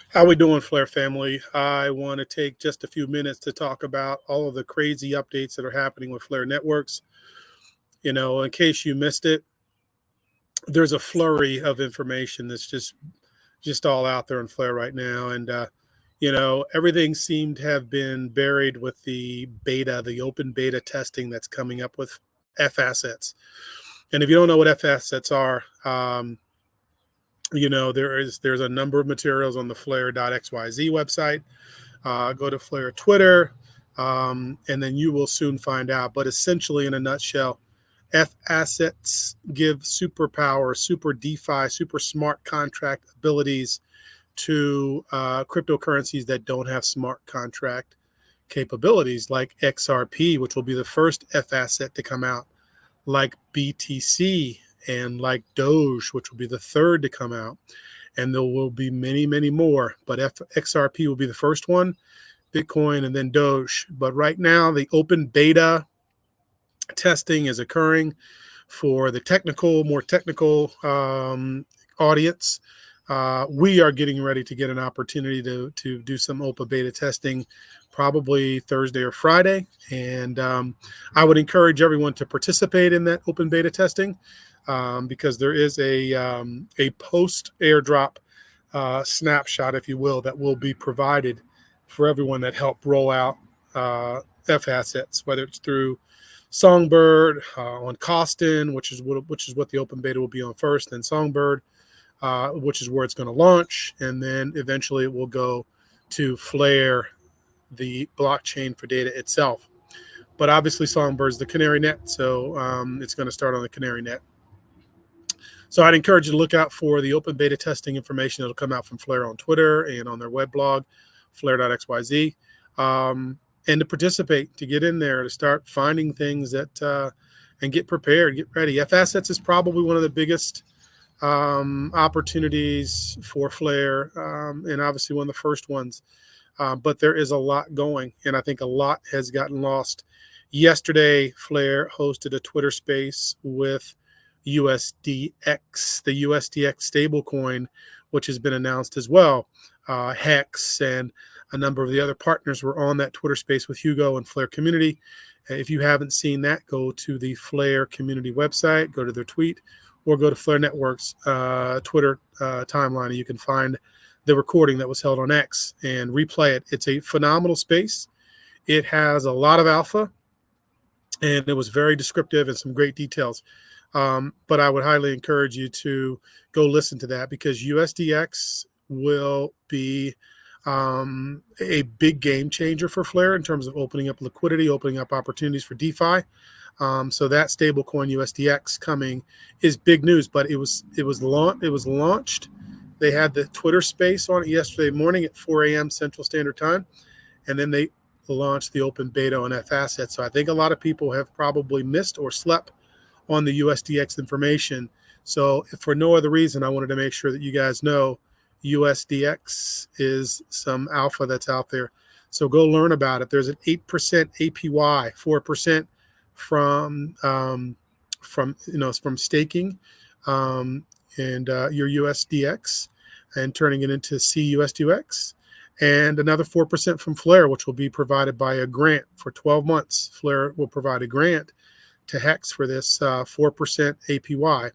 How we doing, Flare family? I want to take just a few minutes to talk about all of the crazy updates that are happening with Flare Networks. In case you missed it, there's a flurry of information that's just all out there in Flare right now, and everything seemed to have been buried with the open beta testing that's coming up with Fassets. And if you don't know what Fassets are, there's a number of materials on the Flare.xyz website. Go to Flare Twitter, and then you will soon find out. But essentially, in a nutshell, Fassets give superpower, super DeFi, super smart contract abilities to cryptocurrencies that don't have smart contract capabilities, like XRP, which will be the first Fasset to come out, like BTC, and like Doge, which will be the third to come out. And there will be many, many more. But XRP will be the first one, Bitcoin, and then Doge. But right now, the open beta testing is occurring for the more technical audience. We are getting ready to get an opportunity to do some open beta testing probably Thursday or Friday. And I would encourage everyone to participate in that open beta testing because there is a post airdrop snapshot, if you will, that will be provided for everyone that helped roll out Fassets, whether it's through Songbird on Costin, which is what the open beta will be on first, then Songbird, which is where it's going to launch, and then eventually it will go to Flare, the blockchain for data itself. But obviously Songbird's the Canary Net, so it's going to start on the Canary Net. So I'd encourage you to look out for the open beta testing information that'll come out from Flare on Twitter and on their web blog, flare.xyz, and to participate, to get in there, to start finding things that and get prepared, get ready. Fassets is probably one of the biggest opportunities for Flare, and obviously one of the first ones. But there is a lot going, and I think a lot has gotten lost. Yesterday, Flare hosted a Twitter space with USDX, the USDX stablecoin, which has been announced as well. Hex and a number of the other partners were on that Twitter space with Hugo and Flare Community. If you haven't seen that, go to the Flare Community website, go to their tweet, or go to Flare Network's Twitter timeline, and you can find the recording that was held on X and replay it. It's a phenomenal space. It has a lot of alpha, and it was very descriptive and some great details. But I would highly encourage you to go listen to that, because USDX will be a big game changer for Flare in terms of opening up liquidity, opening up opportunities for DeFi. So that stablecoin USDX coming is big news, but it was launched. They had the Twitter space on it yesterday morning at 4 a.m. Central Standard Time, and then they launched the open beta on Fasset. So I think a lot of people have probably missed or slept on the USDX information. So if for no other reason, I wanted to make sure that you guys know USDX is some alpha that's out there. So go learn about it. There's an 8% APY, 4% from staking and your USDX and turning it into CUSDX, and another 4% from Flare, which will be provided by a grant for 12 months. Flare will provide a grant to Hex for this 4% APY.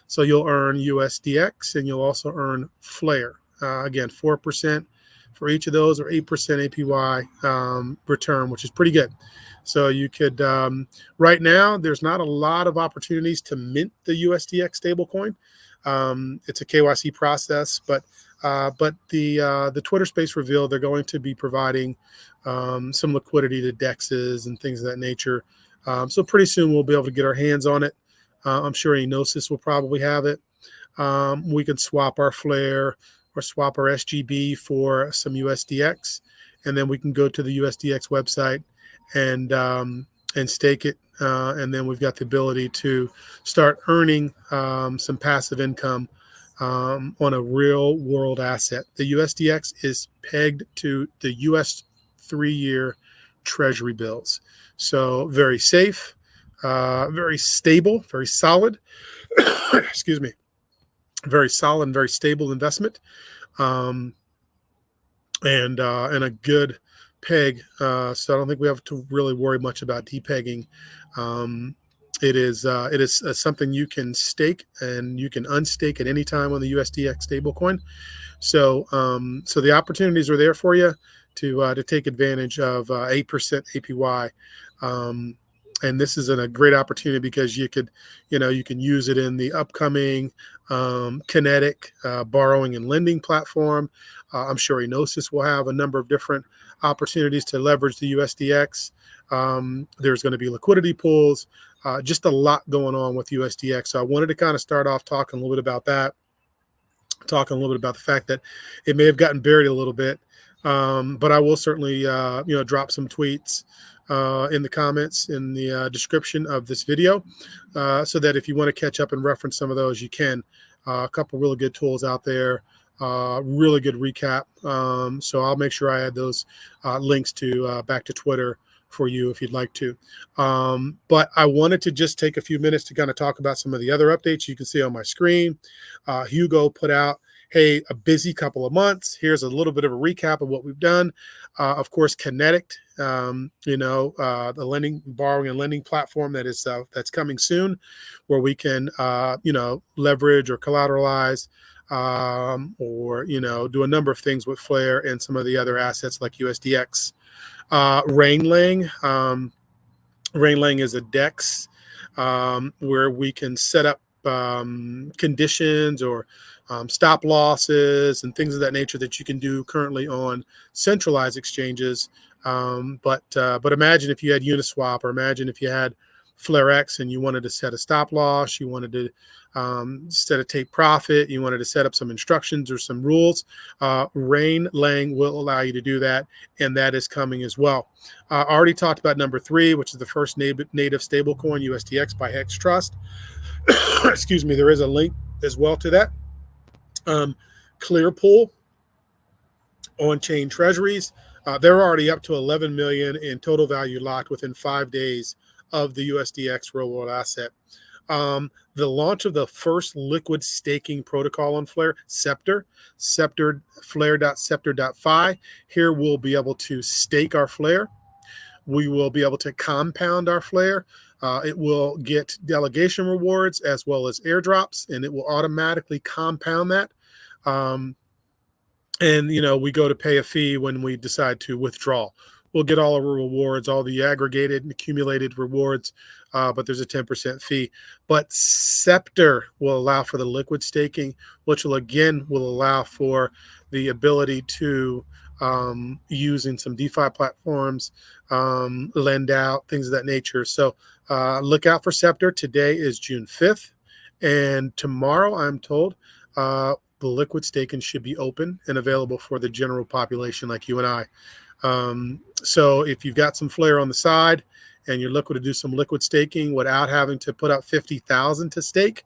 So you'll earn USDX and you'll also earn Flare. Again, 4% for each of those, or 8% APY return, which is pretty good. So you could, right now, there's not a lot of opportunities to mint the USDX stablecoin. It's a KYC process, but the Twitter space revealed they're going to be providing some liquidity to DEXs and things of that nature. So pretty soon we'll be able to get our hands on it. I'm sure Enosis will probably have it. We can swap our Flare or swap our SGB for some USDX, and then we can go to the USDX website and stake it. And then we've got the ability to start earning some passive income on a real world asset. The USDX is pegged to the US 3-year Treasury bills. So very safe, very stable, very solid. Excuse me. Very solid and very stable investment. and a good peg. So I don't think we have to really worry much about depegging. It is something you can stake and you can unstake at any time on the USDX stablecoin. So so the opportunities are there for you to take advantage of 8% APY. And this is a great opportunity because you can use it in the upcoming Kinetic borrowing and lending platform. I'm sure Enosis will have a number of different opportunities to leverage the USDX. There's going to be liquidity pools, just a lot going on with USDX. So I wanted to kind of start off talking a little bit about that, talking a little bit about the fact that it may have gotten buried a little bit. But I will certainly, drop some tweets in the comments in the description of this video, so that if you want to catch up and reference some of those, you can. A couple really good tools out there, really good recap. So I'll make sure I add those links to back to Twitter for you if you'd like to. But I wanted to just take a few minutes to kind of talk about some of the other updates you can see on my screen. Hugo put out, hey, a busy couple of months. Here's a little bit of a recap of what we've done. Of course, Kinetic, the lending, borrowing and lending platform that's coming soon, where we can, leverage or collateralize, or do a number of things with Flare and some of the other assets like USDX. Rainlang. Rainlang is a DEX where we can set up conditions or stop losses and things of that nature that you can do currently on centralized exchanges. But imagine if you had Uniswap, or imagine if you had FlareX and you wanted to set a stop loss, you wanted to set a take profit, you wanted to set up some instructions or some rules. Rainlang will allow you to do that, and that is coming as well. I already talked about number 3, which is the first native stablecoin, USDX by Hex Trust. Excuse me, there is a link as well to that. Clearpool on-chain treasuries. They're already up to 11 million in total value locked within 5 days of the USDX real-world asset. The launch of the first liquid staking protocol on Flare, Scepter, flare.scepter.fi. Here we'll be able to stake our Flare. We will be able to compound our Flare. It will get delegation rewards as well as airdrops, and it will automatically compound that. And, we go to pay a fee when we decide to withdraw. We'll get all our rewards, all the aggregated and accumulated rewards, but there's a 10% fee. But Scepter will allow for the liquid staking, which will allow for the ability to use in some DeFi platforms, lend out, things of that nature. So look out for Scepter. Today is June 5th, and tomorrow, I'm told, the liquid staking should be open and available for the general population like you and I. So if you've got some Flare on the side and you're looking to do some liquid staking without having to put up 50,000 to stake,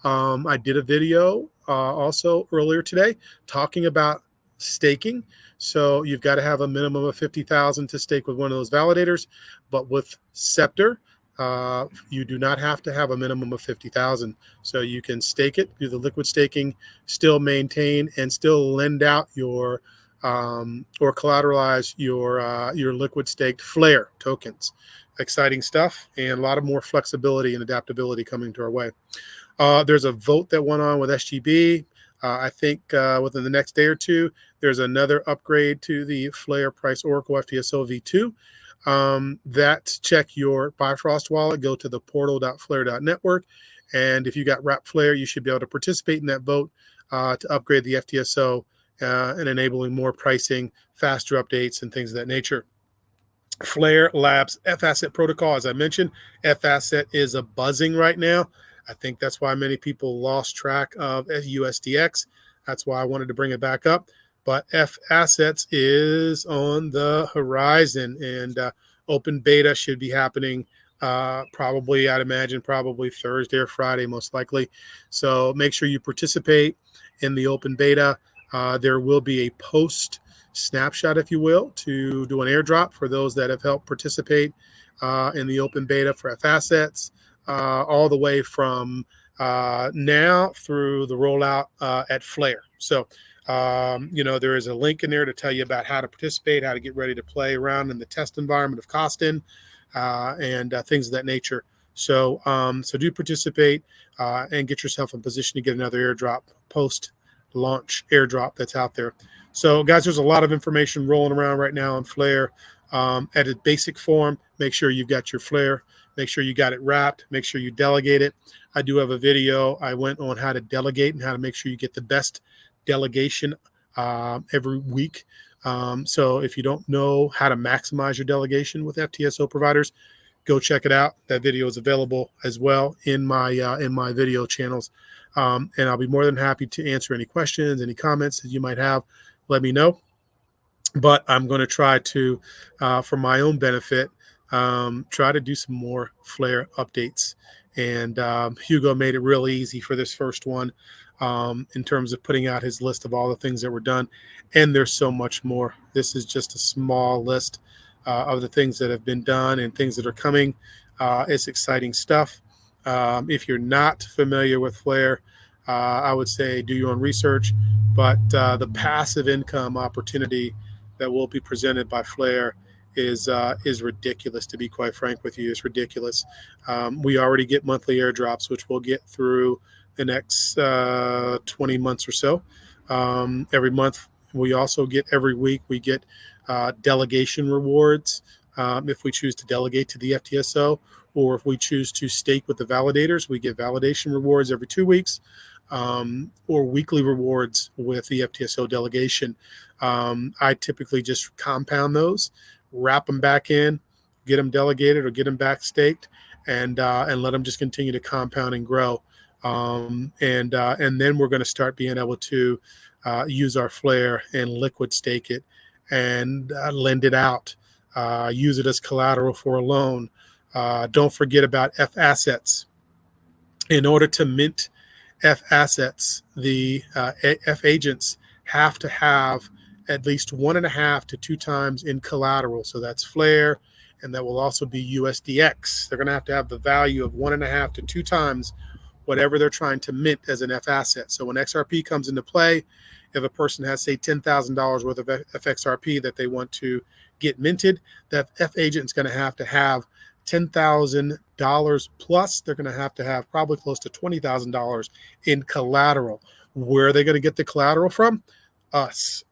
I did a video also earlier today talking about staking. So you've got to have a minimum of 50,000 to stake with one of those validators, but with Scepter, you do not have to have a minimum of 50,000. So you can stake it, do the liquid staking, still maintain and still lend out your or collateralize your liquid staked Flare tokens. Exciting stuff, and a lot of more flexibility and adaptability coming to our way. There's a vote that went on with SGB. I think within the next day or two, there's another upgrade to the Flare Price Oracle FTSO V2. Check your Bifrost wallet, go to the portal.flare.network, and if you got wrapped Flare, you should be able to participate in that vote to upgrade the FTSO and enabling more pricing, faster updates, and things of that nature. Flare Labs Fasset protocol, as I mentioned, Fasset is a buzzing right now. I think that's why many people lost track of USDX. That's why I wanted to bring it back up. But Fassets is on the horizon, and open beta should be happening probably, I'd imagine, probably Thursday or Friday, most likely. So make sure you participate in the open beta. There will be a post snapshot, if you will, to do an airdrop for those that have helped participate in the open beta for Fassets, all the way from now through the rollout at Flare. So There is a link in there to tell you about how to participate, how to get ready to play around in the test environment of Costin, and things of that nature. So do participate and get yourself in position to get another airdrop, post-launch airdrop that's out there. So, guys, there's a lot of information rolling around right now on Flare. At a basic form, make sure you've got your Flare. Make sure you got it wrapped. Make sure you delegate it. I do have a video I went on how to delegate and how to make sure you get the best delegation every week. So if you don't know how to maximize your delegation with FTSO providers, go check it out. That video is available as well in my video channels. And I'll be more than happy to answer any questions, any comments that you might have. Let me know. But I'm going to try to, for my own benefit, try to do some more Flare updates. And Hugo made it really easy for this first one in terms of putting out his list of all the things that were done. And there's so much more. This is just a small list of the things that have been done and things that are coming. It's exciting stuff. If you're not familiar with Flare, I would say do your own research. But the passive income opportunity that will be presented by Flare is ridiculous, to be quite frank with you. It's ridiculous. We already get monthly airdrops, which we'll get through the next 20 months or so. Every month, we also get every week, we get delegation rewards if we choose to delegate to the FTSO, or if we choose to stake with the validators, we get validation rewards every 2 weeks. Or weekly rewards with the FTSO delegation. I typically just compound those, wrap them back in, get them delegated or get them back staked, and let them just continue to compound and grow. And then we're going to start being able to use our Flare and liquid stake it and lend it out, use it as collateral for a loan. Don't forget about Fassets. In order to mint Fassets, the F agents have to have at least 1.5 to 2 times in collateral. So that's Flare, and that will also be USDX. They're going to have the value of 1.5 to 2 times whatever they're trying to mint as an F asset. So when XRP comes into play, if a person has, say, $10,000 worth of FXRP that they want to get minted, that F agent is going to have $10,000 plus. They're going to have probably close to $20,000 in collateral. Where are they going to get the collateral from? Us.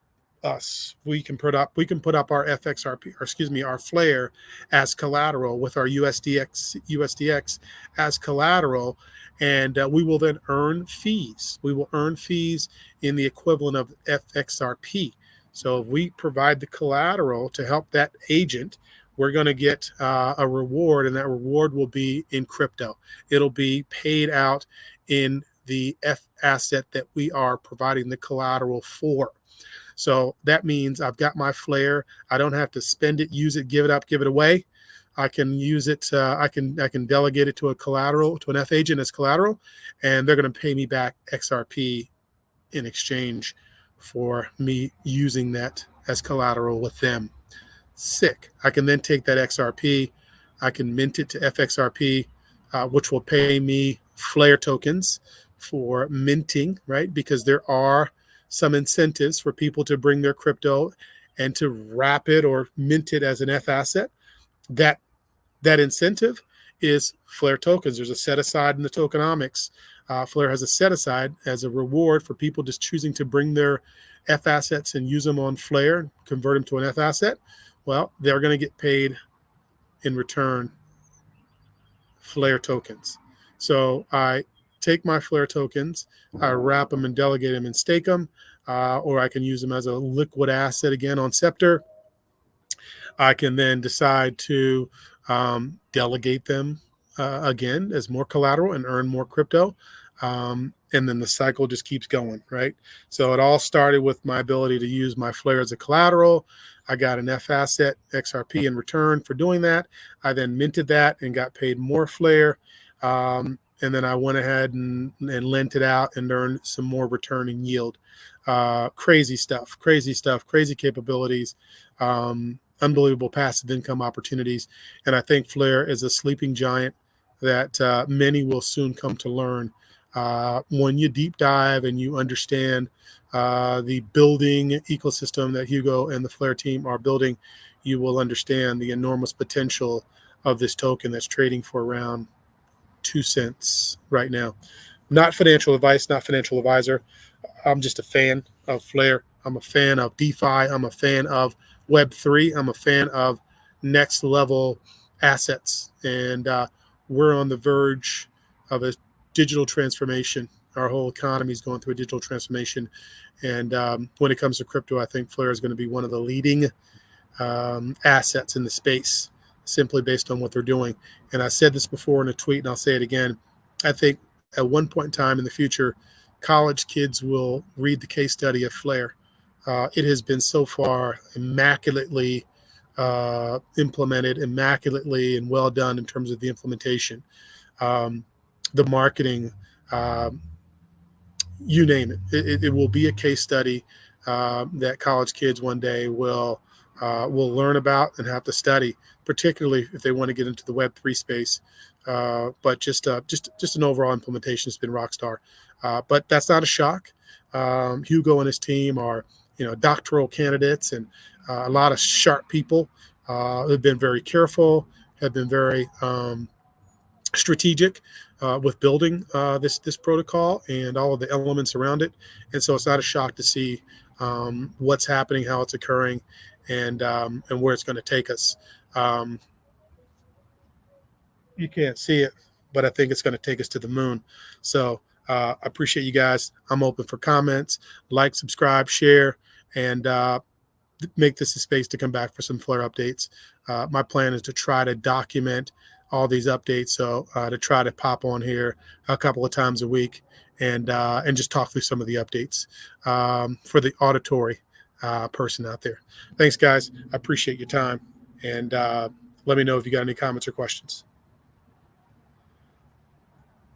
We can put up our FXRP, or excuse me, our Flare as collateral with our USDX as collateral, and we will then earn fees. We will earn fees in the equivalent of FXRP. So if we provide the collateral to help that agent, we're going to get a reward, and that reward will be in crypto. It'll be paid out in the F asset that we are providing the collateral for. So that means I've got my Flare. I don't have to spend it, use it, give it up, give it away. I can use it. I can delegate it to a collateral, to an F agent as collateral, and they're going to pay me back XRP in exchange for me using that as collateral with them. Sick. I can then take that XRP, I can mint it to FXRP, which will pay me Flare tokens for minting, right? Because there are some incentives for people to bring their crypto and to wrap it or mint it as an F asset. That incentive is Flare tokens. There's a set aside in the tokenomics. Flare has a set aside as a reward for people just choosing to bring their F assets and use them on Flare, convert them to an F asset. Well, they're going to get paid in return Flare tokens. So I take my Flare tokens, I wrap them and delegate them and stake them, or I can use them as a liquid asset again on Scepter. I can then decide to delegate them again as more collateral and earn more crypto. And then the cycle just keeps going, right? So it all started with my ability to use my Flare as a collateral. I got an F asset XRP in return for doing that. I then minted that and got paid more Flare. And then I went ahead and lent it out and earned some more return and yield. Crazy stuff, crazy capabilities, unbelievable passive income opportunities. And I think Flare is a sleeping giant that many will soon come to learn When you deep dive and you understand the building ecosystem that Hugo and the Flare team are building, you will understand the enormous potential of this token that's trading for around 2 cents right now. Not financial advice, not financial advisor. I'm just a fan of Flare. I'm a fan of DeFi. I'm a fan of Web3. I'm a fan of next level assets. And we're on the verge of a digital transformation. Our whole economy is going through a digital transformation. And when it comes to crypto, I think Flare is going to be one of the leading assets in the space, simply based on what they're doing. And I said this before in a tweet, and I'll say it again. I think at one point in time in the future, college kids will read the case study of Flare. It has been so far immaculately implemented, immaculately and well done in terms of the implementation, the marketing, you name it. It will be a case study that college kids one day will learn about and have to study, particularly if they want to get into the Web3 space. But just an overall implementation has been rock star. But that's not a shock. Hugo and his team are doctoral candidates and a lot of sharp people. Have been very careful, have been very strategic with building this protocol and all of the elements around it. And so it's not a shock to see what's happening, how it's occurring, and where it's going to take us. You can't see it, but I think it's going to take us to the moon. So I appreciate you guys. I'm open for comments, like, subscribe, share, and make this a space to come back for some Flare updates. My plan is to try to document all these updates, so to try to pop on here a couple of times a week and just talk through some of the updates for the auditory person out there. Thanks, guys. I appreciate your time, and let me know if you got any comments or questions.